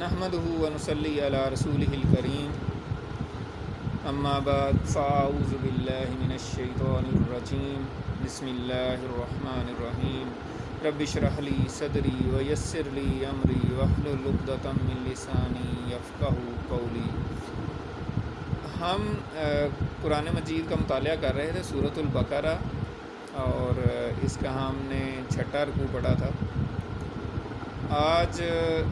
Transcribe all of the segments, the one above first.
نحمده ونصلي على رسوله الكريم اما بعد فاعوذ بالله من الشيطان الرجيم بسم الله الرحمن الرحيم رب اشرح لي صدري ويسر لي امري واحلل عقدة من لساني يفقهوا قولي۔ ہم قرآن مجید کا مطالعہ کر رہے تھے سورۃ البقرہ، اور اس کا ہم نے 6واں رکوع پڑھا تھا۔ آج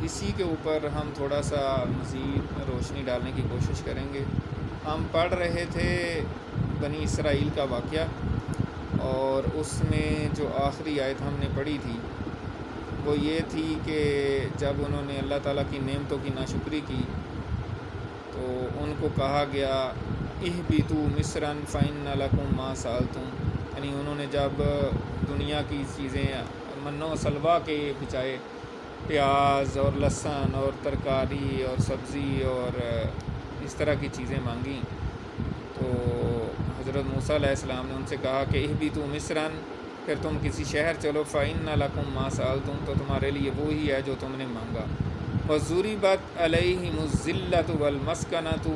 اسی کے اوپر ہم تھوڑا سا مزید روشنی ڈالنے کی کوشش کریں گے۔ ہم پڑھ رہے تھے بنی اسرائیل کا واقعہ، اور اس میں جو آخری آیت ہم نے پڑھی تھی وہ یہ تھی کہ جب انہوں نے اللہ تعالیٰ کی نعمتوں کی ناشکری کی تو ان کو کہا گیا اہبطوا مصرا فإن لکم ما سألتم، یعنی انہوں نے جب دنیا کی چیزیں من و سلوہ کے بجائے پیاز اور لہسن اور ترکاری اور سبزی اور اس طرح کی چیزیں مانگیں تو حضرت موسیٰ علیہ السلام نے ان سے کہا کہ اہبطوا مصرا، پھر تم کسی شہر چلو، فإن لکم ما سألتم، تو تمہارے لیے وہی ہے جو تم نے مانگا۔ وضربت علیہم الذلۃ والمسکنۃ،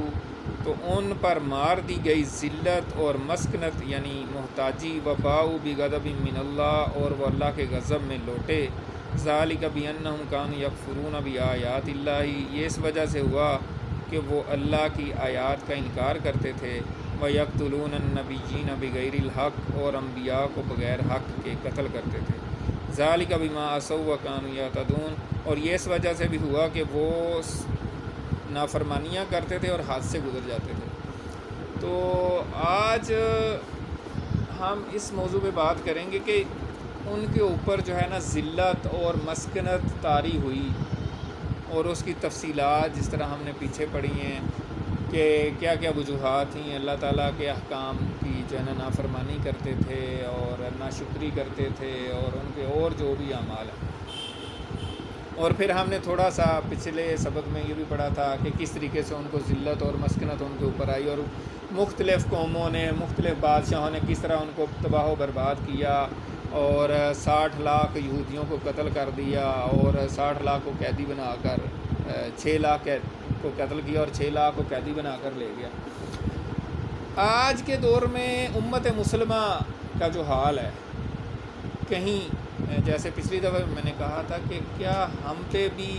تو ان پر مار دی گئی ذلت اور مسکنت یعنی محتاجی، وباؤ بغضب من اللہ، اور وہ اللہ کے غضب میں لوٹے۔ ذالک بأنہم کانوا یکفرون بآیات اللہ، یہ اس وجہ سے ہوا کہ وہ اللہ کی آیات کا انکار کرتے تھے۔ وَيَقْتُلُونَ النَّبِيِّينَ بِغَيْرِ الْحَقِّ، اور انبیاء کو بغیر حق کے قتل کرتے تھے۔ ذالک بما عصوا وکانوا یعتدون، اور یہ اس وجہ سے بھی ہوا کہ وہ نافرمانیاں کرتے تھے اور حد سے گزر جاتے تھے۔ تو آج ہم اس موضوع پہ بات کریں گے کہ ان کے اوپر جو ہے نا ذلت اور مسکنت طاری ہوئی، اور اس کی تفصیلات جس طرح ہم نے پیچھے پڑھی ہیں کہ کیا کیا وجوہات تھیں۔ اللہ تعالیٰ کے احکام کی جو ہے نا نافرمانی کرتے تھے اور ناشکری کرتے تھے، اور ان کے اور جو بھی اعمال ہیں۔ اور پھر ہم نے تھوڑا سا پچھلے سبق میں یہ بھی پڑھا تھا کہ کس طریقے سے ان کو ذلت اور مسکنت ان کے اوپر آئی، اور مختلف قوموں نے، مختلف بادشاہوں نے کس طرح ان کو تباہ و برباد کیا، اور 60 لاکھ یہودیوں کو قتل کر دیا، اور 60 لاکھ کو قیدی بنا کر 6 لاکھ کو قتل کیا اور 6 لاکھ کو قیدی بنا کر لے گیا۔ آج کے دور میں امت مسلمہ کا جو حال ہے، کہیں جیسے پچھلی دفعہ میں نے کہا تھا کہ کیا ہم پہ بھی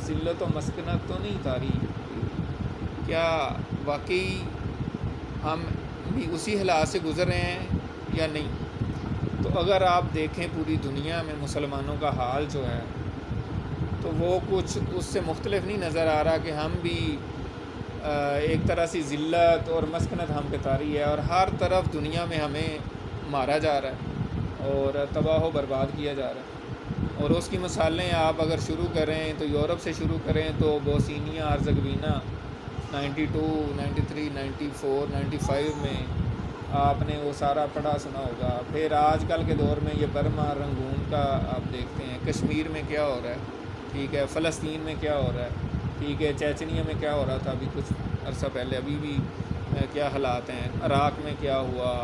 ذلت و مسکنت تو نہیں طاری؟ کیا واقعی ہم بھی اسی حالات سے گزر رہے ہیں یا نہیں؟ تو اگر آپ دیکھیں پوری دنیا میں مسلمانوں کا حال جو ہے تو وہ کچھ اس سے مختلف نہیں نظر آ رہا کہ ہم بھی ایک طرح سے ذلت اور مسکنت ہم پہ طاری ہے، اور ہر طرف دنیا میں ہمیں مارا جا رہا ہے اور تباہ و برباد کیا جا رہا ہے۔ اور اس کی مثالیں آپ اگر شروع کریں تو یورپ سے شروع کریں تو بوسنیا ہرزیگوینا 92، 93، 94، 95 میں آپ نے وہ سارا پڑھا سنا ہوگا۔ پھر آج کل کے دور میں یہ برما، رنگون کا آپ دیکھتے ہیں، کشمیر میں کیا ہو رہا ہے، ٹھیک ہے، فلسطین میں کیا ہو رہا ہے، ٹھیک ہے، چیچنیا میں کیا ہو رہا تھا ابھی کچھ عرصہ پہلے، ابھی بھی کیا حالات ہیں، عراق میں کیا ہوا،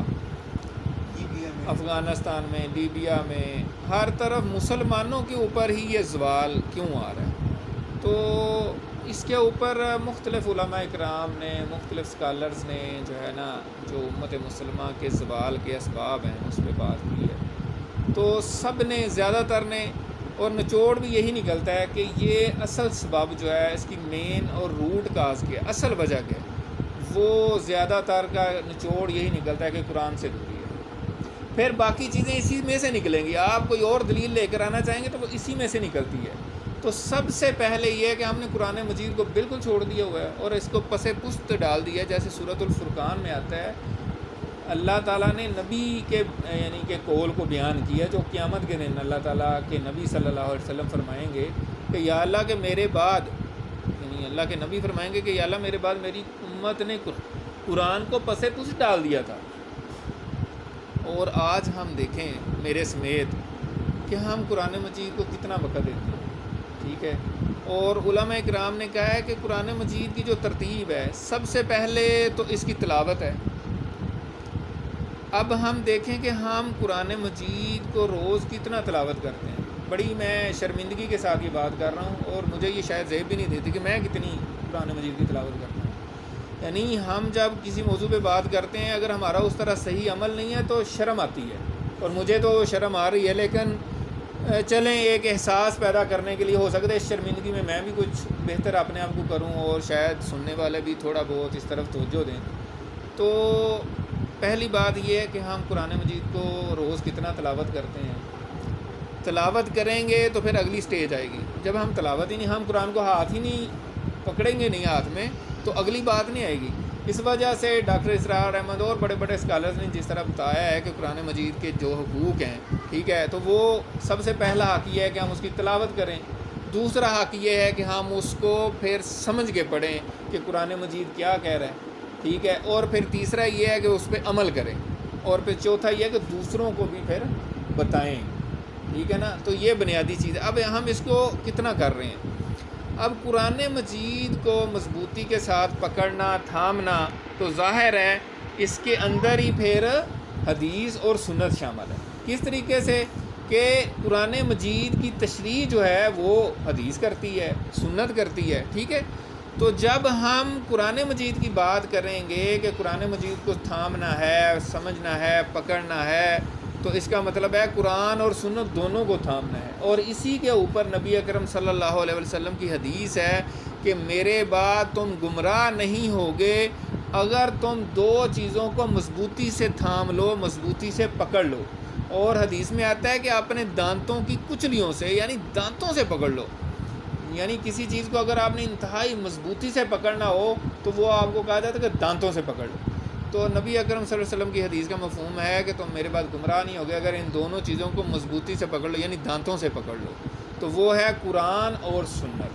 افغانستان میں، لیبیا میں، ہر طرف مسلمانوں کے اوپر ہی یہ زوال کیوں آ رہا ہے؟ تو اس کے اوپر مختلف علماء اکرام نے، مختلف اسکالرز نے جو ہے نا جو امت مسلمہ کے زوال کے اسباب ہیں اس پہ بات کی ہے۔ تو سب نے، زیادہ تر نے، اور نچوڑ بھی یہی نکلتا ہے کہ یہ اصل سبب جو ہے، اس کی مین اور روٹ کاز کیا، اصل وجہ کیا ہے، وہ زیادہ تر کا نچوڑ یہی نکلتا ہے کہ قرآن سے دوری ہے۔ پھر باقی چیزیں اسی میں سے نکلیں گی، آپ کوئی اور دلیل لے کر آنا چاہیں گے تو وہ اسی میں سے نکلتی ہے۔ تو سب سے پہلے یہ ہے کہ ہم نے قرآن مجید کو بالکل چھوڑ دیا ہوا ہے اور اس کو پس پشت ڈال دیا ہے۔ جیسے سورۃ الفرقان میں آتا ہے، اللہ تعالیٰ نے نبی کے یعنی کہ قول کو بیان کیا، جو قیامت کے دن اللہ تعالیٰ کے نبی صلی اللہ علیہ وسلم فرمائیں گے کہ یا اللہ کہ میرے بعد، یعنی اللہ کے نبی فرمائیں گے کہ یا اللہ میرے بعد میری امت نے قرآن کو پس پشت ڈال دیا تھا۔ اور آج ہم دیکھیں میرے سمیت کہ ہم قرآن مجید کو کتنا وقت دیتے ہیں، ٹھیک ہے۔ اور علماء اکرام نے کہا ہے کہ قرآن مجید کی جو ترتیب ہے، سب سے پہلے تو اس کی تلاوت ہے۔ اب ہم دیکھیں کہ ہم قرآن مجید کو روز کتنا تلاوت کرتے ہیں۔ بڑی میں شرمندگی کے ساتھ یہ بات کر رہا ہوں، اور مجھے یہ شاید ذہن بھی نہیں دیتی کہ میں کتنی قرآن مجید کی تلاوت کرتا ہوں۔ یعنی ہم جب کسی موضوع پہ بات کرتے ہیں، اگر ہمارا اس طرح صحیح عمل نہیں ہے تو شرم آتی ہے، اور مجھے تو شرم آ رہی ہے، لیکن چلیں ایک احساس پیدا کرنے کے لیے ہو سکتا ہے اس شرمندگی میں بھی کچھ بہتر اپنے آپ کو کروں، اور شاید سننے والے بھی تھوڑا بہت اس طرف توجہ دیں۔ تو پہلی بات یہ ہے کہ ہم قرآن مجید کو روز کتنا تلاوت کرتے ہیں۔ تلاوت کریں گے تو پھر اگلی سٹیج آئے گی۔ جب ہم تلاوت ہی نہیں، ہم قرآن کو ہاتھ ہی نہیں پکڑیں گے نہیں ہاتھ میں، تو اگلی بات نہیں آئے گی۔ اس وجہ سے ڈاکٹر اسرار احمد اور بڑے بڑے اسکالرز نے جس طرح بتایا ہے کہ قرآن مجید کے جو حقوق ہیں، ٹھیک ہے، تو وہ سب سے پہلا حق یہ ہے کہ ہم اس کی تلاوت کریں، دوسرا حق یہ ہے کہ ہم اس کو پھر سمجھ کے پڑھیں کہ قرآن مجید کیا کہہ رہا ہے، ٹھیک ہے، اور پھر تیسرا یہ ہے کہ اس پہ عمل کریں، اور پھر چوتھا یہ ہے کہ دوسروں کو بھی پھر بتائیں، ٹھیک ہے نا۔ تو یہ بنیادی چیز ہے۔ اب ہم اس کو کتنا کر رہے ہیں؟ اب قرآن مجید کو مضبوطی کے ساتھ پکڑنا، تھامنا، تو ظاہر ہے اس کے اندر ہی پھر حدیث اور سنت شامل ہے۔ کس طریقے سے کہ قرآن مجید کی تشریح جو ہے وہ حدیث کرتی ہے، سنت کرتی ہے، ٹھیک ہے۔ تو جب ہم قرآن مجید کی بات کریں گے کہ قرآن مجید کو تھامنا ہے، سمجھنا ہے، پکڑنا ہے، تو اس کا مطلب ہے قرآن اور سنت دونوں کو تھامنا ہے، اور اسی کے اوپر نبی اکرم صلی اللہ علیہ وسلم کی حدیث ہے کہ میرے بعد تم گمراہ نہیں ہوگے اگر تم دو چیزوں کو مضبوطی سے تھام لو، مضبوطی سے پکڑ لو۔ اور حدیث میں آتا ہے کہ اپنے دانتوں کی کچلیوں سے، یعنی دانتوں سے پکڑ لو، یعنی کسی چیز کو اگر آپ نے انتہائی مضبوطی سے پکڑنا ہو تو وہ آپ کو کہا جاتا ہے کہ دانتوں سے پکڑ لو۔ تو نبی اکرم صلی اللہ علیہ وسلم کی حدیث کا مفہوم ہے کہ تم میرے بعد گمراہ نہیں ہوگے اگر ان دونوں چیزوں کو مضبوطی سے پکڑ لو، یعنی دانتوں سے پکڑ لو، تو وہ ہے قرآن اور سنت۔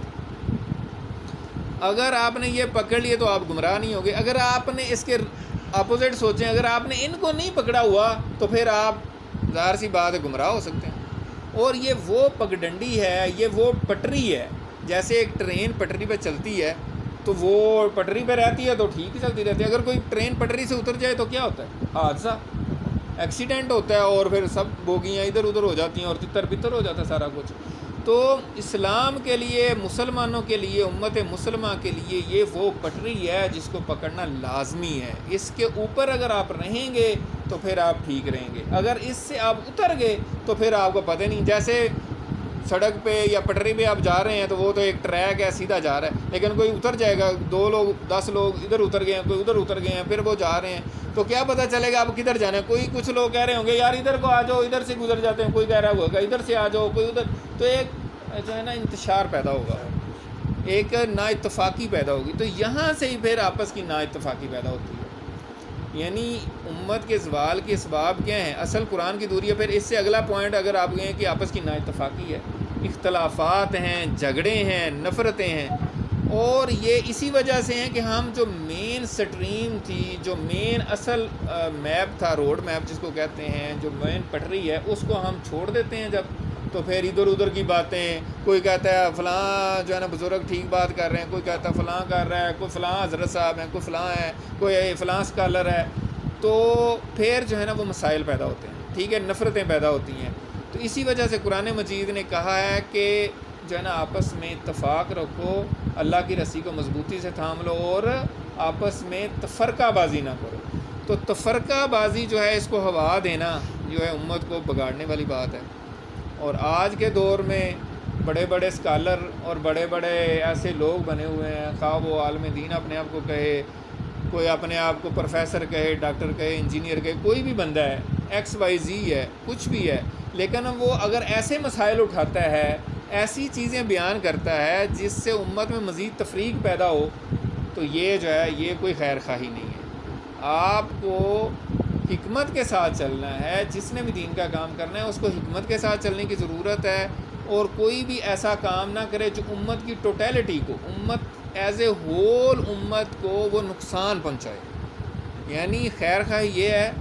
اگر آپ نے یہ پکڑ لیے تو آپ گمراہ نہیں ہوگے۔ اگر آپ نے اس کے اپوزٹ سوچیں، اگر آپ نے ان کو نہیں پکڑا ہوا تو پھر آپ ظاہر سی بات ہے گمراہ ہو سکتے ہیں۔ اور یہ وہ پگڈنڈی ہے، یہ وہ پٹری ہے، جیسے ایک ٹرین پٹری پہ چلتی ہے تو وہ پٹری پہ رہتی ہے تو ٹھیک ہی چلتی رہتی ہے، اگر کوئی ٹرین پٹری سے اتر جائے تو کیا ہوتا ہے؟ حادثہ، ایکسیڈنٹ ہوتا ہے، اور پھر سب بوگیاں ادھر ادھر ہو جاتی ہیں اور تتر بتر ہو جاتا ہے سارا کچھ۔ تو اسلام کے لیے، مسلمانوں کے لیے، امت مسلمہ کے لیے یہ وہ پٹری ہے جس کو پکڑنا لازمی ہے۔ اس کے اوپر اگر آپ رہیں گے تو پھر آپ ٹھیک رہیں گے، اگر اس سے آپ اتر گئے تو پھر آپ کو پتہ نہیں، جیسے سڑک پہ یا پٹری پہ آپ جا رہے ہیں تو وہ تو ایک ٹریک ہے، سیدھا جا رہا ہے، لیکن کوئی اتر جائے گا، 2 لوگ 10 لوگ ادھر اتر گئے ہیں، کوئی ادھر اتر گئے ہیں، پھر وہ جا رہے ہیں، تو کیا پتہ چلے گا آپ کدھر جانا ہے؟ کوئی کچھ لوگ کہہ رہے ہوں گے یار ادھر کو آ جاؤ، ادھر سے گزر جاتے ہیں، کوئی کہہ رہا ہوگا ادھر سے آ جاؤ، کوئی ادھر، تو ایک جو ہے نا انتشار پیدا ہوگا، ایک نا اتفاقی پیدا ہوگی، تو یہاں سے ہی پھر آپس کی نا اتفاقی پیدا ہوتی ہے۔ یعنی امت کے زوال کے اسباب کیا ہیں؟ اصل قرآن کی دوری ہے۔ پھر اس سے اگلا پوائنٹ اگر آپ کہیں کہ آپس کی نا اتفاقی ہے، اختلافات ہیں، جھگڑے ہیں، نفرتیں ہیں، اور یہ اسی وجہ سے ہیں کہ ہم جو مین سٹریم تھی، جو مین اصل میپ تھا، روڈ میپ جس کو کہتے ہیں، جو مین پٹری ہے، اس کو ہم چھوڑ دیتے ہیں جب، تو پھر ادھر ادھر کی باتیں، کوئی کہتا ہے فلاں جو ہے نا بزرگ ٹھیک بات کر رہے ہیں، کوئی کہتا ہے فلاں کر رہا ہے، کوئی فلاں حضرت صاحب ہیں، کوئی فلاں ہے، کوئی فلاں اسکالر ہے، تو پھر جو ہے نا وہ مسائل پیدا ہوتے ہیں، ٹھیک ہے، نفرتیں پیدا ہوتی ہیں۔ تو اسی وجہ سے قرآن مجید نے کہا ہے کہ جو ہے نا آپس میں اتفاق رکھو، اللہ کی رسی کو مضبوطی سے تھام لو، اور آپس میں تفرقہ بازی نہ کرو۔ تو تفرقہ بازی جو ہے، اس کو ہوا دینا جو ہے امت کو بگاڑنے والی بات ہے۔ اور آج کے دور میں بڑے بڑے اسکالر اور بڑے بڑے ایسے لوگ بنے ہوئے ہیں، خواہ وہ عالم دین اپنے آپ کو کہے، کوئی اپنے آپ کو پروفیسر کہے، ڈاکٹر کہے، انجینئر کہے، کوئی بھی بندہ ہے، XYZ ہے، کچھ بھی ہے، لیکن وہ اگر ایسے مسائل اٹھاتا ہے، ایسی چیزیں بیان کرتا ہے جس سے امت میں مزید تفریق پیدا ہو، تو یہ جو ہے یہ کوئی خیر خواہی نہیں ہے۔ آپ کو حکمت کے ساتھ چلنا ہے، جس نے بھی دین کا کام کرنا ہے اس کو حکمت کے ساتھ چلنے کی ضرورت ہے، اور کوئی بھی ایسا کام نہ کرے جو امت کی ٹوٹیلٹی کو، امت ایز اے ہول امت کو وہ نقصان پہنچائے۔ یعنی خیر خواہی یہ ہے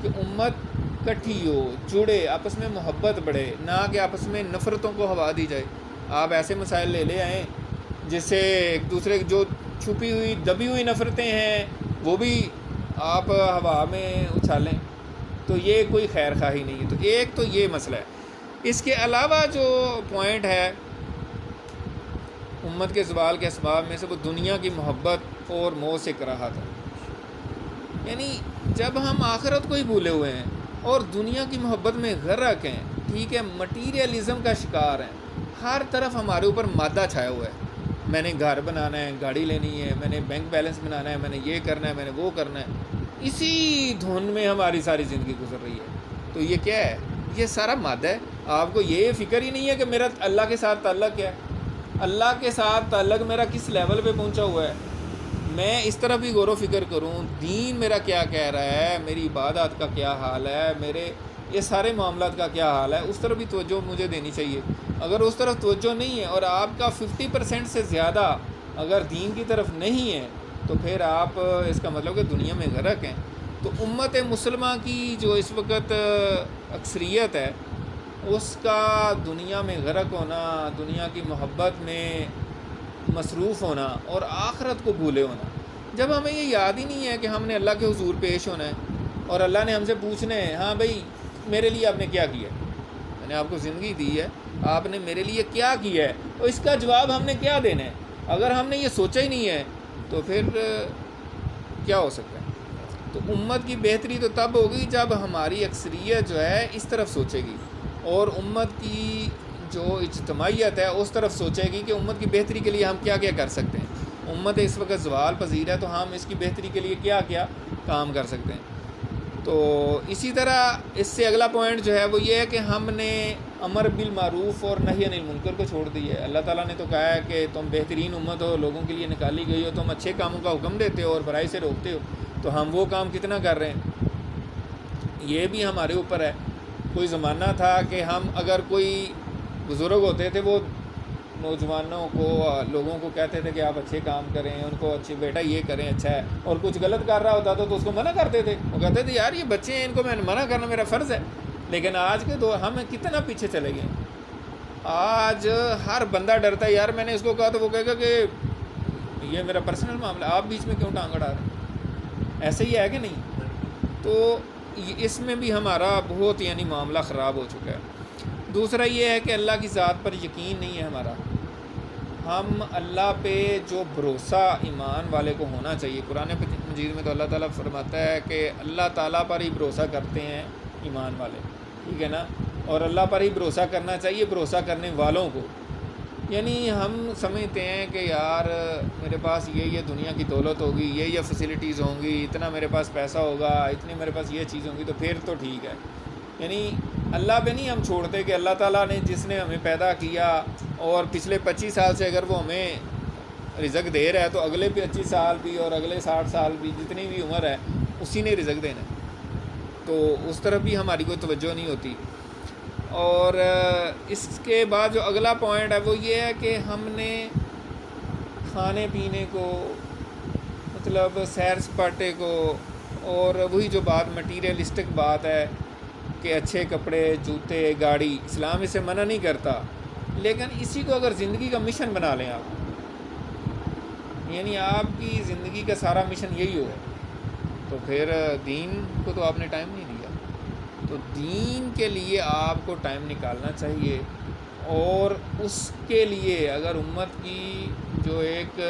کہ امت کٹھی ہو، جڑے، آپس میں محبت بڑھے، نہ کہ آپس میں نفرتوں کو ہوا دی جائے۔ آپ ایسے مسائل لے آئیں جس سے ایک دوسرے کی جو چھپی ہوئی دبی ہوئی نفرتیں ہیں وہ بھی آپ ہوا میں اچھالیں، تو یہ کوئی خیر خواہی نہیں ہے۔ تو ایک تو یہ مسئلہ ہے۔ اس کے علاوہ جو پوائنٹ ہے امت کے زوال کے اسباب میں سے، وہ دنیا کی محبت اور موت سے کراہت ہے. یعنی جب ہم آخرت کو ہی بھولے ہوئے ہیں اور دنیا کی محبت میں غرق ہیں، ٹھیک ہے، مٹیریلزم کا شکار ہیں، ہر طرف ہمارے اوپر مادہ چھایا ہوا ہے. میں نے گھر بنانا ہے، گاڑی لینی ہے، میں نے بینک بیلنس بنانا ہے، میں نے یہ کرنا ہے، میں نے وہ کرنا ہے، اسی دھن میں ہماری ساری زندگی گزر رہی ہے. تو یہ کیا ہے؟ یہ سارا مادہ ہے. آپ کو یہ فکر ہی نہیں ہے کہ میرا اللہ کے ساتھ تعلق کیا ہے، اللہ کے ساتھ تعلق میرا کس لیول پہ پہنچا ہوا ہے. میں اس طرح بھی غور و فکر کروں، دین میرا کیا کہہ رہا ہے، میری عبادات کا کیا حال ہے، میرے یہ سارے معاملات کا کیا حال ہے، اس طرف بھی توجہ مجھے دینی چاہیے. اگر اس طرف توجہ نہیں ہے اور آپ کا 50% سے زیادہ اگر دین کی طرف نہیں ہے، تو پھر آپ اس کا مطلب کہ دنیا میں غرق ہیں. تو امت مسلمہ کی جو اس وقت اکثریت ہے، اس کا دنیا میں غرق ہونا، دنیا کی محبت میں مصروف ہونا اور آخرت کو بھولے ہونا. جب ہمیں یہ یاد ہی نہیں ہے کہ ہم نے اللہ کے حضور پیش ہونا ہے اور اللہ نے ہم سے پوچھنا ہے، ہاں بھائی میرے لیے آپ نے کیا کیا ہے، میں نے آپ کو زندگی دی ہے، آپ نے میرے لیے کیا کیا ہے، اور اس کا جواب ہم نے کیا دینا ہے. اگر ہم نے یہ سوچا ہی نہیں ہے تو پھر کیا ہو سکتا ہے. تو امت کی بہتری تو تب ہوگی جب ہماری اکثریت جو ہے اس طرف سوچے گی، اور امت کی جو اجتماعیت ہے اس طرف سوچے گی کہ امت کی بہتری کے لیے ہم کیا کیا کر سکتے ہیں. امت اس وقت زوال پذیر ہے، تو ہم اس کی بہتری کے لیے کیا کیا کام کر سکتے ہیں. تو اسی طرح اس سے اگلا پوائنٹ جو ہے وہ یہ ہے کہ ہم نے امر بالمعروف اور نہی عن المنکر کو چھوڑ دی ہے. اللہ تعالیٰ نے تو کہا ہے کہ تم بہترین امت ہو، لوگوں کے لیے نکالی گئی ہو، تم اچھے کاموں کا حکم دیتے ہو اور برائی سے روکتے ہو. تو ہم وہ کام کتنا کر رہے ہیں، یہ بھی ہمارے اوپر ہے. کوئی زمانہ تھا کہ ہم اگر کوئی بزرگ ہوتے تھے، وہ نوجوانوں کو، لوگوں کو کہتے تھے کہ آپ اچھے کام کریں، ان کو اچھے بیٹا یہ کریں اچھا ہے، اور کچھ غلط کر رہا ہوتا تو اس کو منع کرتے تھے. وہ کہتے تھے یار یہ بچے ہیں، ان کو میں منع کرنا میرا فرض ہے. لیکن آج کے دور ہم کتنا پیچھے چلے گئے. آج ہر بندہ ڈرتا ہے، یار میں نے اس کو کہا تو وہ کہے گا کہ یہ میرا پرسنل معاملہ، آپ بیچ میں کیوں ٹانگ اڑا رہے ہیں. ایسے ہی ہے کہ نہیں؟ تو اس میں بھی ہمارا بہت یعنی معاملہ خراب ہو چکا ہے. دوسرا یہ ہے کہ اللہ کی ذات پر یقین نہیں ہے ہمارا. ہم اللہ پہ جو بھروسہ ایمان والے کو ہونا چاہیے، قرآن مجید میں تو اللہ تعالیٰ فرماتا ہے کہ اللہ تعالیٰ پر ہی بھروسہ کرتے ہیں ایمان والے، ٹھیک ہے نا، اور اللہ پر ہی بھروسہ کرنا چاہیے بھروسہ کرنے والوں کو. یعنی ہم سمجھتے ہیں کہ یار میرے پاس یہ دنیا کی دولت ہوگی، یہ فیسلٹیز ہوں گی، اتنا میرے پاس پیسہ ہوگا، اتنی میرے پاس یہ چیز ہوں گی تو پھر تو ٹھیک ہے. یعنی اللہ پہ نہیں ہم چھوڑتے کہ اللہ تعالیٰ نے جس نے ہمیں پیدا کیا اور پچھلے 25 سال سے اگر وہ ہمیں رزق دے رہا ہے تو اگلے 25 سال بھی اور اگلے 60 سال بھی جتنی بھی عمر ہے اسی نے رزق دینا ہے. تو اس طرف بھی ہماری کوئی توجہ نہیں ہوتی. اور اس کے بعد جو اگلا پوائنٹ ہے وہ یہ ہے کہ ہم نے کھانے پینے کو، مطلب سیر سپاٹے کو، اور وہی جو بات مٹیریلسٹک بات ہے کہ اچھے کپڑے، جوتے، گاڑی، اسلام اسے منع نہیں کرتا، لیکن اسی کو اگر زندگی کا مشن بنا لیں آپ، یعنی آپ کی زندگی کا سارا مشن یہی ہو، تو پھر دین کو تو آپ نے ٹائم نہیں دیا. تو دین کے لیے آپ کو ٹائم نکالنا چاہیے، اور اس کے لیے اگر امت کی جو ایک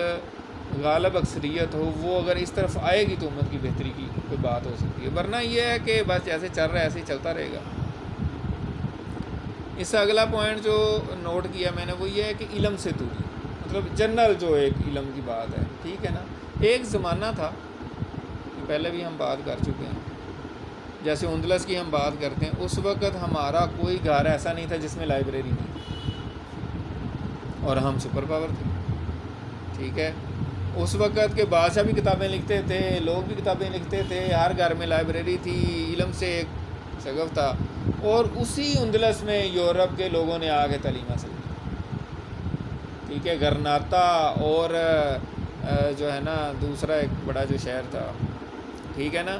غالب اکثریت ہو وہ اگر اس طرف آئے گی تو امت کی بہتری کی کوئی بات ہو سکتی ہے. ورنہ یہ ہے کہ بس جیسے چل رہا ہے ایسے ہی چلتا رہے گا. اس سے اگلا پوائنٹ جو نوٹ کیا میں نے وہ یہ ہے کہ علم سے دوری، مطلب جنرل جو ایک علم کی بات ہے، ٹھیک ہے نا. ایک زمانہ تھا، پہلے بھی ہم بات کر چکے ہیں، جیسے اندلس کی ہم بات کرتے ہیں، اس وقت ہمارا کوئی گھر ایسا نہیں تھا جس میں لائبریری نہیں، اور ہم سپر پاور تھے، ٹھیک ہے. اس وقت کے بادشاہ بھی کتابیں لکھتے تھے، لوگ بھی کتابیں لکھتے تھے، ہر گھر میں لائبریری تھی، علم سے ایک شغف تھا. اور اسی اندلس میں یورپ کے لوگوں نے آ کے تعلیم حاصل کی، ٹھیک ہے. گرناتا اور جو ہے نا دوسرا ایک بڑا جو شہر تھا، ٹھیک ہے نا،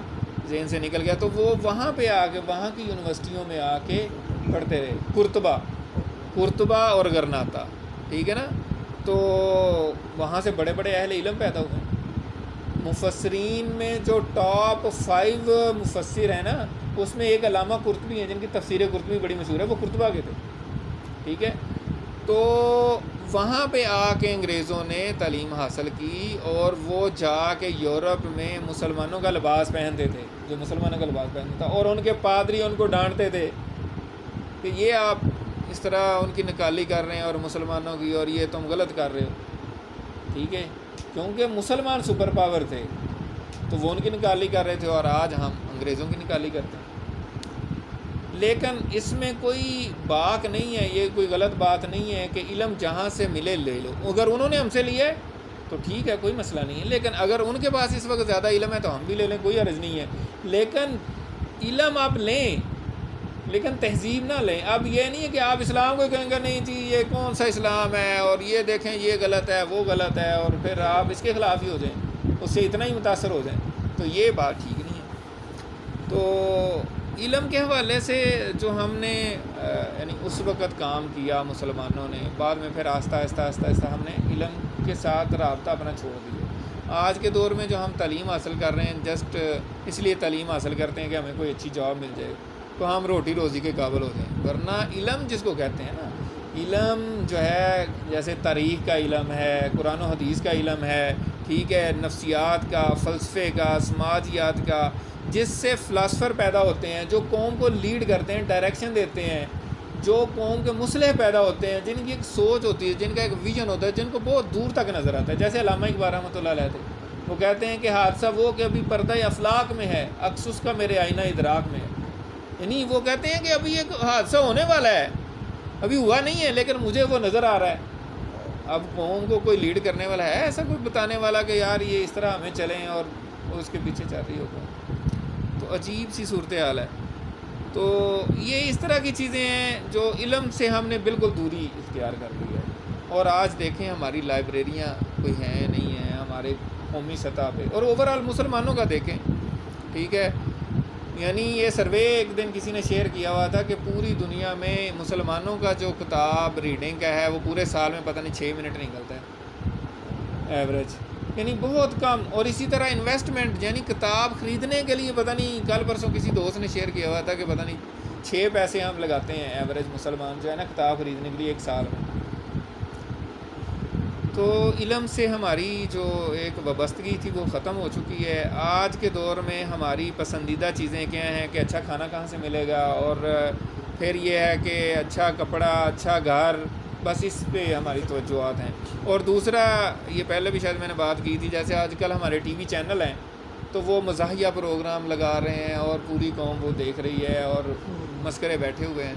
ذہن سے نکل گیا، تو وہ وہاں پہ آ کے وہاں کی یونیورسٹیوں میں آ کے پڑھتے رہے، قرطبہ اور گرناتا، ٹھیک ہے نا. تو وہاں سے بڑے بڑے اہل علم پیدا ہوئے. مفسرین میں جو ٹاپ 5 مفسر ہیں نا، اس میں ایک علامہ قرطبی ہیں جن کی تفسیر قرطبی بڑی مشہور ہے، وہ قرطبہ کے تھے، ٹھیک ہے. تو وہاں پہ آ کے انگریزوں نے تعلیم حاصل کی، اور وہ جا کے یورپ میں مسلمانوں کا لباس پہنتے تھے، جو مسلمانوں کا لباس پہنتا تھا، اور ان کے پادری ان کو ڈانٹتے تھے کہ یہ آپ اس طرح ان کی نکالی کر رہے ہیں اور مسلمانوں کی، اور یہ تم غلط کر رہے ہو، ٹھیک ہے. کیونکہ مسلمان سپر پاور تھے تو وہ ان کی نکالی کر رہے تھے، اور آج ہم انگریزوں کی نکالی کرتے ہیں. لیکن اس میں کوئی باک نہیں ہے، یہ کوئی غلط بات نہیں ہے کہ علم جہاں سے ملے لے لو. اگر انہوں نے ہم سے لیا ہے تو ٹھیک ہے، کوئی مسئلہ نہیں ہے، لیکن اگر ان کے پاس اس وقت زیادہ علم ہے تو ہم بھی لے لیں، کوئی عرض نہیں ہے. لیکن علم آپ لیں، لیکن تہذیب نہ لیں. اب یہ نہیں ہے کہ آپ اسلام کو کہیں گے نہیں جی یہ کون سا اسلام ہے، اور یہ دیکھیں یہ غلط ہے وہ غلط ہے، اور پھر آپ اس کے خلاف ہی ہو جائیں، اس سے اتنا ہی متاثر ہو جائیں، تو یہ بات ٹھیک نہیں ہے. تو علم کے حوالے سے جو ہم نے یعنی اس وقت کام کیا مسلمانوں نے، بعد میں پھر آہستہ آہستہ ہم نے علم کے ساتھ رابطہ اپنا چھوڑ دیا. آج کے دور میں جو ہم تعلیم حاصل کر رہے ہیں، جسٹ اس لیے تعلیم حاصل کرتے ہیں کہ ہمیں کوئی اچھی جاب مل جائے تو ہم روٹی روزی کے قابل ہو جائیں. ورنہ علم جس کو کہتے ہیں نا، علم جو ہے جیسے تاریخ کا علم ہے، قرآن و حدیث کا علم ہے، ٹھیک ہے، نفسیات کا، فلسفے کا، سماجیات کا، جس سے فلاسفر پیدا ہوتے ہیں، جو قوم کو لیڈ کرتے ہیں، ڈائریکشن دیتے ہیں، جو قوم کے مصلح پیدا ہوتے ہیں، جن کی ایک سوچ ہوتی ہے، جن کا ایک ویژن ہوتا ہے، جن کو بہت دور تک نظر آتا ہے. جیسے علامہ اقبال رحمۃ اللہ علیہ تھے، وہ کہتے ہیں کہ حادثہ وہ کہ ابھی پردہ افلاق میں ہے، عکس اس کا میرے آئینہ ادراک میں ہے. یعنی وہ کہتے ہیں کہ ابھی ایک حادثہ ہونے والا ہے، ابھی ہوا نہیں ہے، لیکن مجھے وہ نظر آ رہا ہے. اب قوم کو کوئی لیڈ کرنے والا ہے ایسا، کوئی بتانے والا کہ یار یہ اس طرح ہمیں چلیں، اور اس کے پیچھے چل رہی ہو قوم. تو عجیب سی صورتحال ہے. تو یہ اس طرح کی چیزیں ہیں جو علم سے ہم نے بالکل دوری اختیار کر لی ہے. اور آج دیکھیں ہماری لائبریریاں کوئی ہیں نہیں ہیں ہمارے قومی سطح پہ، اور اوورآل مسلمانوں کا دیکھیں، ٹھیک ہے. یعنی یہ سروے ایک دن کسی نے شیئر کیا ہوا تھا کہ پوری دنیا میں مسلمانوں کا جو کتاب ریڈنگ کا ہے وہ پورے سال میں پتہ نہیں 6 منٹ نکلتا ہے ایوریج، یعنی بہت کم. اور اسی طرح انویسٹمنٹ، یعنی کتاب خریدنے کے لیے پتہ نہیں، کل پرسوں کسی دوست نے شیئر کیا ہوا تھا کہ پتہ نہیں 6 پیسے ہم لگاتے ہیں ایوریج مسلمان جو ہے نا کتاب خریدنے کے لیے ایک سال میں. تو علم سے ہماری جو ایک وابستگی تھی وہ ختم ہو چکی ہے. آج کے دور میں ہماری پسندیدہ چیزیں کیا ہیں کہ اچھا کھانا کہاں سے ملے گا، اور پھر یہ ہے کہ اچھا کپڑا، اچھا گھر، بس اس پہ ہماری توجہات ہیں. اور دوسرا، یہ پہلے بھی شاید میں نے بات کی تھی، جیسے آج کل ہمارے ٹی وی چینل ہیں تو وہ مزاحیہ پروگرام لگا رہے ہیں اور پوری قوم وہ دیکھ رہی ہے اور مسکرے بیٹھے ہوئے ہیں.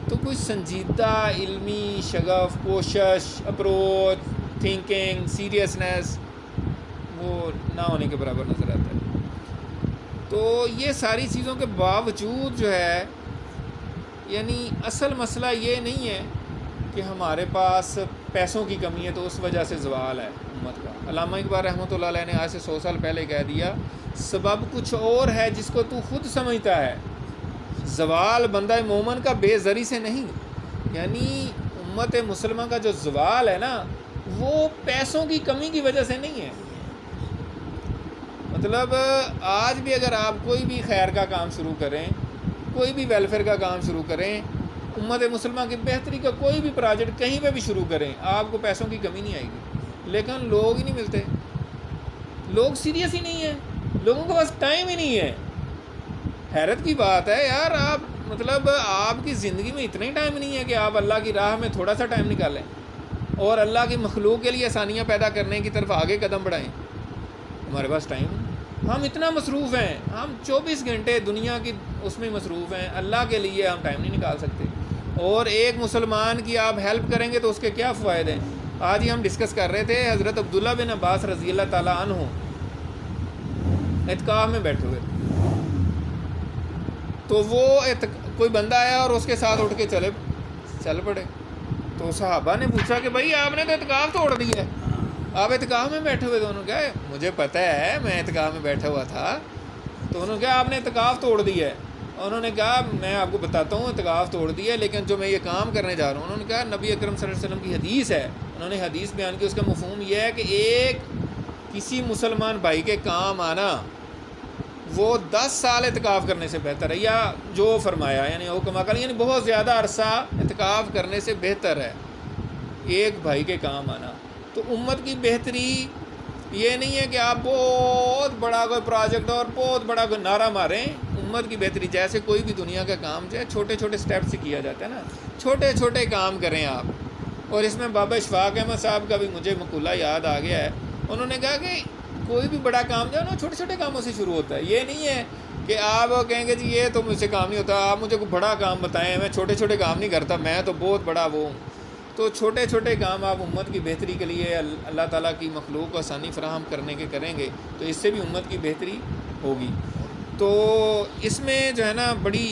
تو کوئی سنجیدہ علمی شغف، کوشش، اپروچ، تھنکنگ، سیریسنس وہ نہ ہونے کے برابر نظر آتا ہے. تو یہ ساری چیزوں کے باوجود جو ہے، یعنی اصل مسئلہ یہ نہیں ہے کہ ہمارے پاس پیسوں کی کمی ہے تو اس وجہ سے زوال ہے امت کا. علامہ اقبال رحمۃ اللہ علیہ نے آج سے 100 سال پہلے کہہ دیا، سبب کچھ اور ہے جس کو تو خود سمجھتا ہے، زوال بندہ مومن کا بے زری سے نہیں. یعنی امت مسلمہ کا جو زوال ہے نا، وہ پیسوں کی کمی کی وجہ سے نہیں ہے. مطلب آج بھی اگر آپ کوئی بھی خیر کا کام شروع کریں، کوئی بھی ویلفیئر کا کام شروع کریں، امت مسلمہ کی بہتری کا کوئی بھی پروجیکٹ کہیں پہ بھی شروع کریں، آپ کو پیسوں کی کمی نہیں آئے گی. لیکن لوگ ہی نہیں ملتے، لوگ سیریس ہی نہیں ہیں، لوگوں کے پاس ٹائم ہی نہیں ہے. حیرت کی بات ہے یار، آپ مطلب آپ کی زندگی میں اتنا ہی ٹائم نہیں ہے کہ آپ اللہ کی راہ میں تھوڑا سا ٹائم نکالیں اور اللہ کی مخلوق کے لیے آسانیاں پیدا کرنے کی طرف آگے قدم بڑھائیں. ہمارے پاس ٹائم نہیں، ہم اتنا مصروف ہیں، ہم 24 گھنٹے دنیا کی اس میں مصروف ہیں، اللہ کے لیے ہم ٹائم نہیں نکال سکتے. اور ایک مسلمان کی آپ ہیلپ کریں گے تو اس کے کیا فوائد ہیں. آج ہی ہم ڈسکس کر رہے تھے، حضرت عبداللہ بن عباس رضی اللہ تعالیٰ عنہ اعتکاف میں بیٹھے ہوئے، تو وہ کوئی بندہ آیا اور اس کے ساتھ اٹھ کے چل پڑے. تو صحابہ نے پوچھا کہ بھائی آپ نے تو اعتکاف توڑ دیا ہے، آپ اعتکاف میں بیٹھے ہوئے. تو انہوں نے کہا مجھے پتہ ہے میں اعتکاف میں بیٹھا ہوا تھا. تو انہوں نے کہا آپ نے اعتکاف توڑ دیا ہے. انہوں نے کہا میں آپ کو بتاتا ہوں اعتکاف توڑ دیا، لیکن جو میں یہ کام کرنے جا رہا ہوں. انہوں نے کہا نبی اکرم صلی اللہ علیہ وسلم کی حدیث ہے، انہوں نے حدیث بیان کی، اس کا مفہوم یہ ہے کہ ایک کسی مسلمان بھائی کے کام آنا وہ 10 سال اعتکاف کرنے سے بہتر ہے، یا جو فرمایا یعنی حکم عقل، یعنی بہت زیادہ عرصہ اعتکاف کرنے سے بہتر ہے ایک بھائی کے کام آنا۔ تو امت کی بہتری یہ نہیں ہے کہ آپ بہت بڑا کوئی پروجیکٹ اور بہت بڑا کوئی نعرہ ماریں۔ امت کی بہتری جیسے کوئی بھی دنیا کا کام جو ہے چھوٹے چھوٹے سٹیپ سے کیا جاتا ہے نا، چھوٹے چھوٹے کام کریں آپ۔ اور اس میں بابا اشفاق احمد صاحب کا بھی مجھے مقولہ یاد آ گیا ہے، انہوں نے کہا کہ کوئی بھی بڑا کام جو ہے نا چھوٹے چھوٹے کاموں سے شروع ہوتا ہے۔ یہ نہیں ہے کہ آپ کہیں گے جی یہ تو مجھ سے کام نہیں ہوتا، آپ مجھے کوئی بڑا کام بتائیں، میں چھوٹے چھوٹے کام نہیں کرتا، میں تو بہت بڑا وہ ہوں۔ تو چھوٹے چھوٹے کام آپ امت کی بہتری کے لیے اللہ تعالیٰ کی مخلوق کو آسانی فراہم کرنے کے کریں گے تو اس سے بھی امت کی بہتری ہوگی۔ تو اس میں جو ہے نا بڑی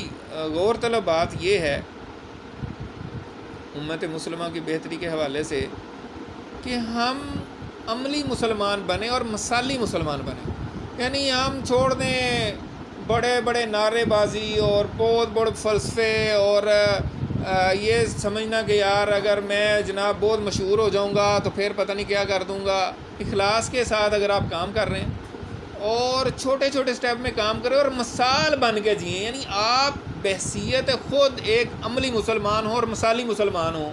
غور طلب بات یہ ہے امت مسلمہ کی بہتری کے حوالے سے کہ ہم عملی مسلمان بنیں اور مثالی مسلمان بنیں، یعنی ہم چھوڑ دیں بڑے بڑے نعرے بازی اور بہت بڑے فلسفے اور یہ سمجھنا کہ یار اگر میں جناب بہت مشہور ہو جاؤں گا تو پھر پتہ نہیں کیا کر دوں گا۔ اخلاص کے ساتھ اگر آپ کام کر رہے ہیں اور چھوٹے چھوٹے سٹیپ میں کام کریں اور مثال بن کے جئیں، یعنی آپ بحیثیت خود ایک عملی مسلمان ہوں اور مثالی مسلمان ہوں،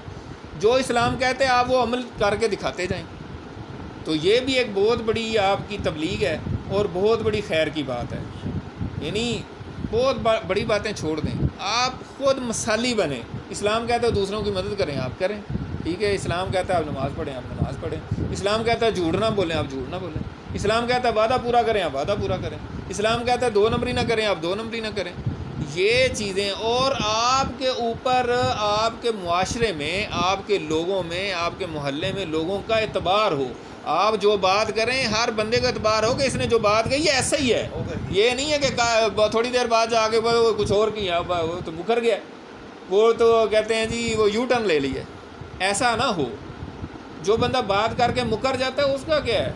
جو اسلام کہتے ہیں آپ وہ عمل کر کے دکھاتے جائیں، تو یہ بھی ایک بہت بڑی آپ کی تبلیغ ہے اور بہت بڑی خیر کی بات ہے۔ یعنی بہت بڑی باتیں چھوڑ دیں، آپ خود مثالی بنیں۔ اسلام کہتا ہے دوسروں کی مدد کریں، آپ کریں، ٹھیک ہے۔ اسلام کہتا ہے آپ نماز پڑھیں، آپ نماز پڑھیں۔ اسلام کہتا ہے جھوٹ نہ بولیں، آپ جھوٹ نہ بولیں۔ اسلام کہتا ہے وعدہ پورا کریں، آپ وعدہ پورا کریں۔ اسلام کہتا ہے 2 نمبری نہ کریں، آپ 2 نمبری نہ کریں۔ یہ چیزیں، اور آپ کے اوپر آپ کے معاشرے میں، آپ کے لوگوں میں، آپ کے محلے میں لوگوں کا اعتبار ہو۔ آپ جو بات کریں ہر بندے کا اعتبار ہو کہ اس نے جو بات کہی یہ ایسا ہی ہے، یہ نہیں ہے کہ تھوڑی دیر بعد جا کے وہ کچھ اور کیا، وہ تو مکر گیا، وہ تو کہتے ہیں جی وہ یو ٹرن لے لیا۔ ایسا نہ ہو۔ جو بندہ بات کر کے مکر جاتا ہے اس کا کیا ہے،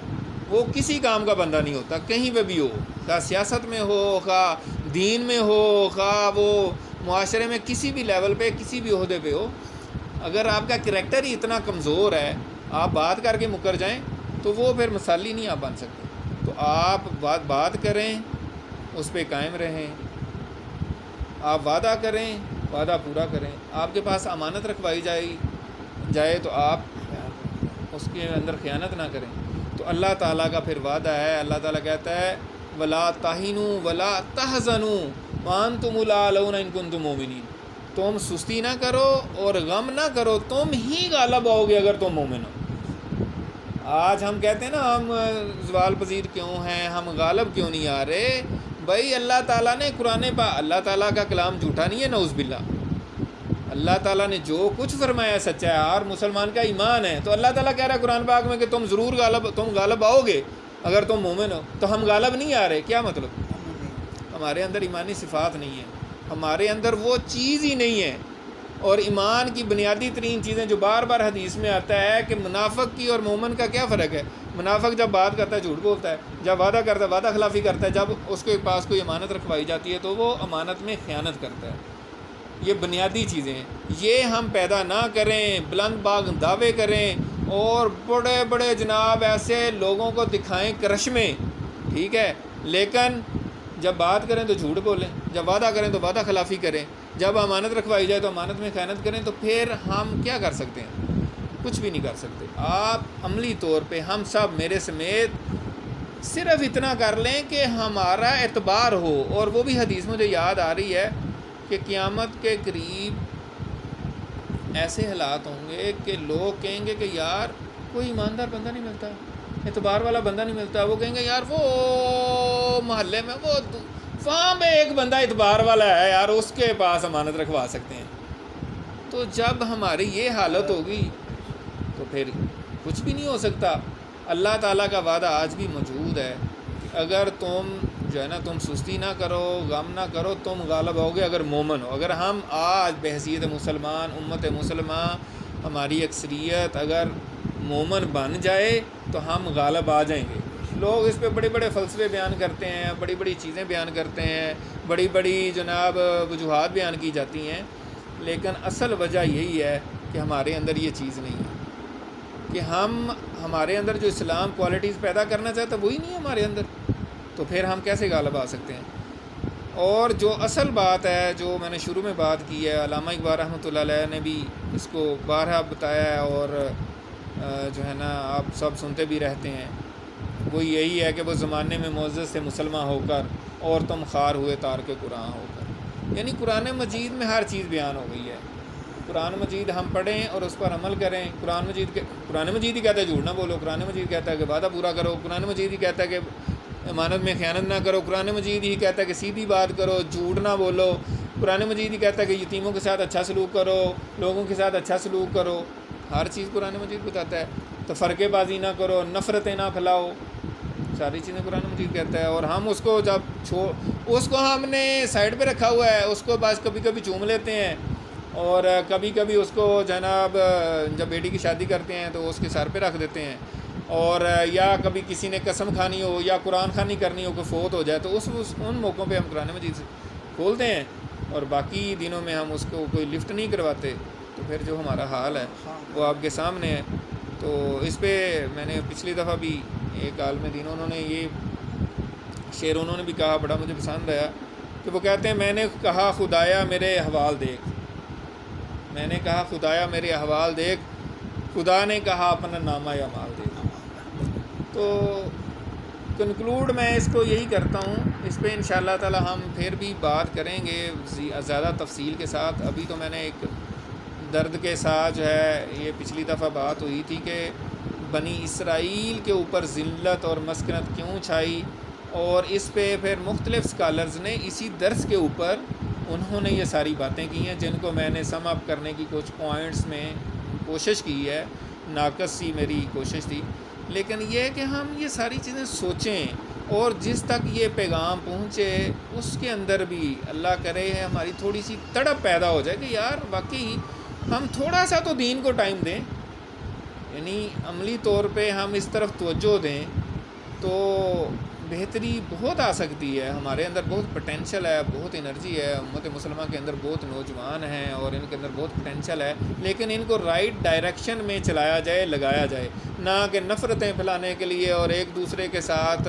وہ کسی کام کا بندہ نہیں ہوتا، کہیں پہ بھی ہو، خواہ سیاست میں ہو، خواہ دین میں ہو، خواہ وہ معاشرے میں کسی بھی لیول پہ کسی بھی عہدے پہ ہو۔ اگر آپ کا کریکٹر ہی اتنا کمزور ہے، آپ بات کر کے مکر جائیں تو وہ پھر مثالی نہیں آپ بن سکتے۔ تو آپ بات کریں، اس پہ قائم رہیں، آپ وعدہ کریں، وعدہ پورا کریں۔ آپ کے پاس امانت رکھوائی جائے تو آپ اس کے اندر خیانت نہ کریں۔ تو اللہ تعالیٰ کا پھر وعدہ ہے، اللہ تعالیٰ کہتا ہے وَلَا تَهِنُوا وَلَا تَحْزَنُوا وَأَنْتُمُ الْأَعْلَوْنَ إِن كُنتُم مُؤْمِنِينَ۔ تم سستی نہ کرو اور غم نہ کرو، تم ہی غالب آؤ گے اگر تم مومن ہو۔ آج ہم کہتے ہیں نا ہم زوال پذیر کیوں ہیں، ہم غالب کیوں نہیں آ رہے؟ بھائی اللہ تعالیٰ نے اللہ تعالیٰ کا کلام جھوٹا نہیں ہے، نعوذ باللہ۔ اللہ تعالیٰ نے جو کچھ فرمایا سچا ہے، اور مسلمان کا ایمان ہے۔ تو اللہ تعالیٰ کہہ رہا ہے قرآن پاک میں کہ تم ضرور تم غالب آؤ گے اگر تم مومن ہو۔ تو ہم غالب نہیں آ رہے، کیا مطلب؟ ہمارے اندر ایمانی صفات نہیں ہے، ہمارے اندر وہ چیز ہی نہیں ہے۔ اور ایمان کی بنیادی ترین چیزیں جو بار بار حدیث میں آتا ہے کہ منافق کی اور مومن کا کیا فرق ہے۔ منافق جب بات کرتا ہے جھوٹ بولتا ہے، جب وعدہ کرتا ہے وعدہ خلافی کرتا ہے، جب اس کے پاس کوئی امانت رکھوائی جاتی ہے تو وہ امانت میں خیانت کرتا ہے۔ یہ بنیادی چیزیں ہیں، یہ ہم پیدا نہ کریں، بلند باغ دعوے کریں اور بڑے بڑے جناب ایسے لوگوں کو دکھائیں کرشمے، ٹھیک ہے، لیکن جب بات کریں تو جھوٹ بولیں، جب وعدہ کریں تو وعدہ خلافی کریں، جب امانت رکھوائی جائے تو امانت میں خیانت کریں، تو پھر ہم کیا کر سکتے ہیں؟ کچھ بھی نہیں کر سکتے۔ آپ عملی طور پہ ہم سب میرے سمیت صرف اتنا کر لیں کہ ہمارا اعتبار ہو، اور وہ بھی حدیث مجھے یاد آ رہی ہے کہ قیامت کے قریب ایسے حالات ہوں گے کہ لوگ کہیں گے کہ یار کوئی ایماندار بندہ نہیں ملتا، اعتبار والا بندہ نہیں ملتا۔ وہ کہیں گے یار وہ محلے میں وہ وہاں پہ ایک بندہ اعتبار والا ہے یار، اس کے پاس امانت رکھوا سکتے ہیں۔ تو جب ہماری یہ حالت ہوگی تو پھر کچھ بھی نہیں ہو سکتا۔ اللہ تعالیٰ کا وعدہ آج بھی موجود ہے کہ اگر تم جو ہے نا تم سستی نہ کرو، غم نہ کرو، تم غالب ہوگے اگر مومن ہو۔ اگر ہم آج بحیثیت مسلمان، امت مسلمہ، ہماری اکثریت اگر مومن بن جائے تو ہم غالب آ جائیں گے۔ لوگ اس پہ بڑے بڑے فلسفے بیان کرتے ہیں، بڑی بڑی چیزیں بیان کرتے ہیں، بڑی بڑی جناب وجوہات بیان کی جاتی ہیں، لیکن اصل وجہ یہی ہے کہ ہمارے اندر یہ چیز نہیں ہے کہ ہمارے اندر جو اسلام کوالٹیز پیدا کرنا چاہتا وہی نہیں ہے ہمارے اندر، تو پھر ہم کیسے غالب آ سکتے ہیں؟ اور جو اصل بات ہے جو میں نے شروع میں بات کی ہے، علامہ اقبال رحمۃ اللہ علیہ نے بھی اس کو بارہا بتایا ہے، اور جو ہے نا آپ سب سنتے بھی رہتے ہیں، وہ یہی ہے کہ وہ زمانے میں معزز سے مسلمان ہو کر اور تم خار ہوئے تارک قرآن ہو کر، یعنی قرآن مجید میں ہر چیز بیان ہو گئی ہے۔ قرآن مجید ہم پڑھیں اور اس پر عمل کریں۔ قرآن مجید ہی کہتا ہے جھوٹ نہ بولو، قرآن مجید کہتا ہے کہ وعدہ پورا کرو، قرآن مجید ہی کہتا ہے کہ امانت میں خیانت نہ کرو، قرآن مجید ہی کہتا ہے کہ سیدھی بات کرو، جھوٹ نہ بولو، قرآن مجید ہی کہتا ہے کہ یتیموں کے ساتھ اچھا سلوک کرو، لوگوں کے ساتھ اچھا سلوک کرو، ہر چیز قرآن مجید بتاتا ہے۔ تو فرقے بازی نہ کرو، نفرتیں نہ پھیلاؤ، ساری چیزیں قرآن مجید کہتا ہے۔ اور ہم اس کو اس کو ہم نے سائڈ پہ رکھا ہوا ہے، اس کو بس کبھی کبھی چوم لیتے ہیں، اور کبھی کبھی اس کو جناب جب بیٹی کی شادی کرتے ہیں تو اس کے سر پہ رکھ دیتے ہیں، اور یا کبھی کسی نے قسم کھانی ہو یا قرآن خوانی کرنی ہو کہ فوت ہو جائے تو ان موقعوں پہ ہم قرآن مجید کھولتے ہیں، اور باقی دنوں میں ہم اس کو کوئی لفٹ نہیں کرواتے۔ تو پھر جو ہمارا حال ہے وہ آپ کے سامنے ہے۔ تو اس پہ میں نے پچھلی دفعہ بھی ایک عالم دین انہوں نے یہ شعر انہوں نے بھی کہا، بڑا مجھے پسند آیا، کہ وہ کہتے ہیں میں نے کہا خدایا میرے احوال دیکھ، میں نے کہا خدایا میرے احوال دیکھ، خدا نے کہا اپنا نامہ اعمال دیکھ۔ تو کنکلوڈ میں اس کو یہی کرتا ہوں، اس پہ انشاءاللہ تعالی ہم پھر بھی بات کریں گے زیادہ تفصیل کے ساتھ۔ ابھی تو میں نے ایک درد کے ساتھ جو ہے یہ پچھلی دفعہ بات ہوئی تھی کہ بنی اسرائیل کے اوپر ذلت اور مسکنت کیوں چھائی، اور اس پہ پھر مختلف سکالرز نے اسی درس کے اوپر انہوں نے یہ ساری باتیں کی ہیں، جن کو میں نے سم اپ کرنے کی کچھ پوائنٹس میں کوشش کی ہے، ناقص سی میری کوشش تھی، لیکن یہ ہے کہ ہم یہ ساری چیزیں سوچیں، اور جس تک یہ پیغام پہنچے اس کے اندر بھی اللہ کرے ہماری تھوڑی سی تڑپ پیدا ہو جائے کہ یار واقعی ہم تھوڑا سا تو دین کو ٹائم دیں، یعنی عملی طور پہ ہم اس طرف توجہ دیں تو بہتری بہت آ سکتی ہے۔ ہمارے اندر بہت پوٹینشیل ہے، بہت انرجی ہے، امت مسلمہ کے اندر بہت نوجوان ہیں اور ان کے اندر بہت پوٹینشیل ہے، لیکن ان کو رائٹ ڈائریکشن میں چلایا جائے، لگایا جائے، نہ کہ نفرتیں پھیلانے کے لیے اور ایک دوسرے کے ساتھ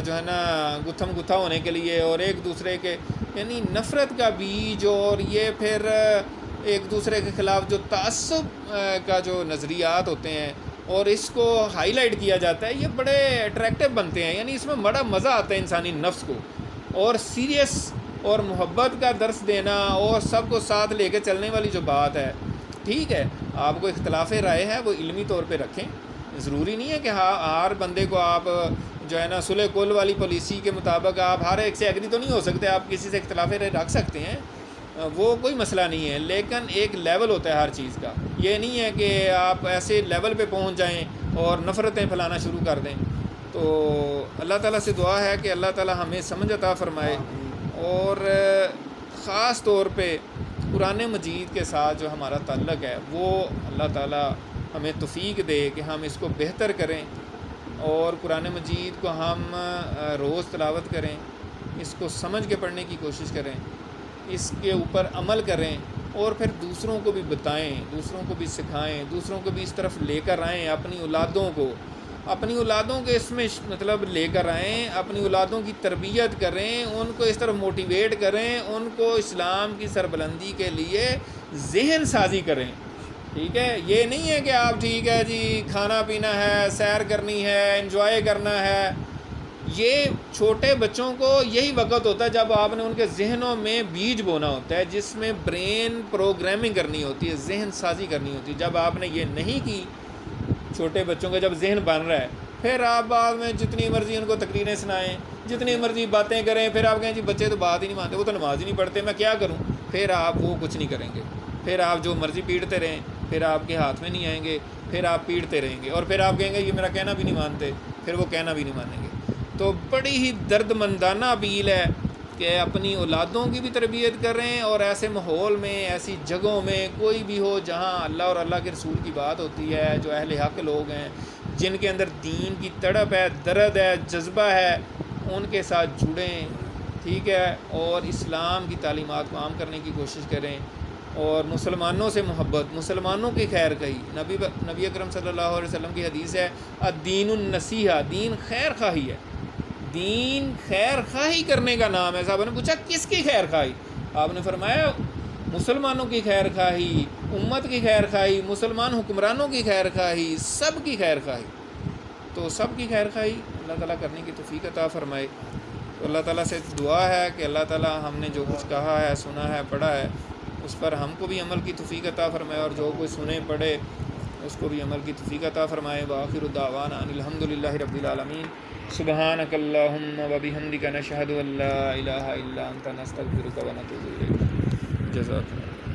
جو ہے نا گتھم گتھا ہونے کے لیے، اور ایک دوسرے کے یعنی نفرت کا بیج، اور یہ پھر ایک دوسرے کے خلاف جو تعصب کا جو نظریات ہوتے ہیں اور اس کو ہائی لائٹ کیا جاتا ہے، یہ بڑے اٹریکٹیو بنتے ہیں، یعنی اس میں بڑا مزہ آتا ہے انسانی نفس کو، اور سیریس اور محبت کا درس دینا اور سب کو ساتھ لے کے چلنے والی جو بات ہے، ٹھیک ہے آپ کو اختلاف رائے ہے وہ علمی طور پہ رکھیں، ضروری نہیں ہے کہ ہر بندے کو آپ جو ہے نا صلح کل والی پالیسی کے مطابق آپ ہر ایک سے ایگری تو نہیں ہو سکتے، آپ کسی سے اختلاف رائے رکھ سکتے ہیں، وہ کوئی مسئلہ نہیں ہے، لیکن ایک لیول ہوتا ہے ہر چیز کا، یہ نہیں ہے کہ آپ ایسے لیول پہ پہنچ جائیں اور نفرتیں پھیلانا شروع کر دیں۔ تو اللہ تعالیٰ سے دعا ہے کہ اللہ تعالیٰ ہمیں سمجھ عطا فرمائے، اور خاص طور پہ قرآن مجید کے ساتھ جو ہمارا تعلق ہے وہ اللہ تعالیٰ ہمیں توفیق دے کہ ہم اس کو بہتر کریں، اور قرآن مجید کو ہم روز تلاوت کریں، اس کو سمجھ کے پڑھنے کی کوشش کریں، اس کے اوپر عمل کریں، اور پھر دوسروں کو بھی بتائیں، دوسروں کو بھی سکھائیں، دوسروں کو بھی اس طرف لے کر آئیں، اپنی اولادوں کو اس میں مطلب لے کر آئیں، اپنی اولادوں کی تربیت کریں، ان کو اس طرف موٹیویٹ کریں، ان کو اسلام کی سربلندی کے لیے ذہن سازی کریں، ٹھیک ہے؟ یہ نہیں ہے کہ آپ ٹھیک ہے جی کھانا پینا ہے، سیر کرنی ہے، انجوائے کرنا ہے، یہ چھوٹے بچوں کو یہی وقت ہوتا ہے جب آپ نے ان کے ذہنوں میں بیج بونا ہوتا ہے، جس میں برین پروگرامنگ کرنی ہوتی ہے، ذہن سازی کرنی ہوتی ہے۔ جب آپ نے یہ نہیں کی، چھوٹے بچوں کا جب ذہن بن رہا ہے، پھر آپ بعد میں جتنی مرضی ان کو تقریریں سنائیں، جتنی مرضی باتیں کریں، پھر آپ کہیں جی بچے تو بات ہی نہیں مانتے، وہ تو نماز ہی نہیں پڑھتے، میں کیا کروں؟ پھر آپ وہ کچھ نہیں کریں گے، پھر آپ جو مرضی پیٹتے رہیں، پھر آپ کے ہاتھ میں نہیں آئیں گے، پھر آپ پیٹتے رہیں گے، اور پھر آپ کہیں گے یہ میرا کہنا بھی نہیں مانتے، پھر وہ کہنا بھی نہیں مانیں گے۔ تو بڑی ہی درد مندانہ اپیل ہے کہ اپنی اولادوں کی بھی تربیت کریں، اور ایسے ماحول میں، ایسی جگہوں میں کوئی بھی ہو جہاں اللہ اور اللہ کے رسول کی بات ہوتی ہے، جو اہل حق لوگ ہیں، جن کے اندر دین کی تڑپ ہے، درد ہے، جذبہ ہے، ان کے ساتھ جڑیں، ٹھیک ہے، اور اسلام کی تعلیمات کو عام کرنے کی کوشش کریں، اور مسلمانوں سے محبت، مسلمانوں کی خیر کہی۔ نبی اکرم صلی اللہ علیہ وسلم کی حدیث ہے الدین النصیحہ، دین خیر خواہی ہے، دین خیر خواہی کرنے کا نام ہے۔ صاحب نے پوچھا کس کی خیر خواہی؟ آپ نے فرمایا مسلمانوں کی خیر خواہی، امت کی خیر خواہی، مسلمان حکمرانوں کی خیر خواہی، سب کی خیر خواہی۔ تو سب کی خیر خواہی اللہ تعالیٰ کرنے کی توفیق عطا فرمائے۔ تو اللہ تعالیٰ سے دعا ہے کہ اللہ تعالیٰ ہم نے جو کچھ کہا ہے، سنا ہے، پڑھا ہے، اس پر ہم کو بھی عمل کی توفیق عطا فرمائے، اور جو کوئی سنے پڑھے اس کو بھی عمل کی توفیق عطا فرمائے۔ وآخر دعوانا ان الحمد للہ رب العالمین۔ سبحانک اللہم وبحمدک نشہد ان لا الہ الا انت نستغفرک ونتوب الیک۔ جزاک اللہ۔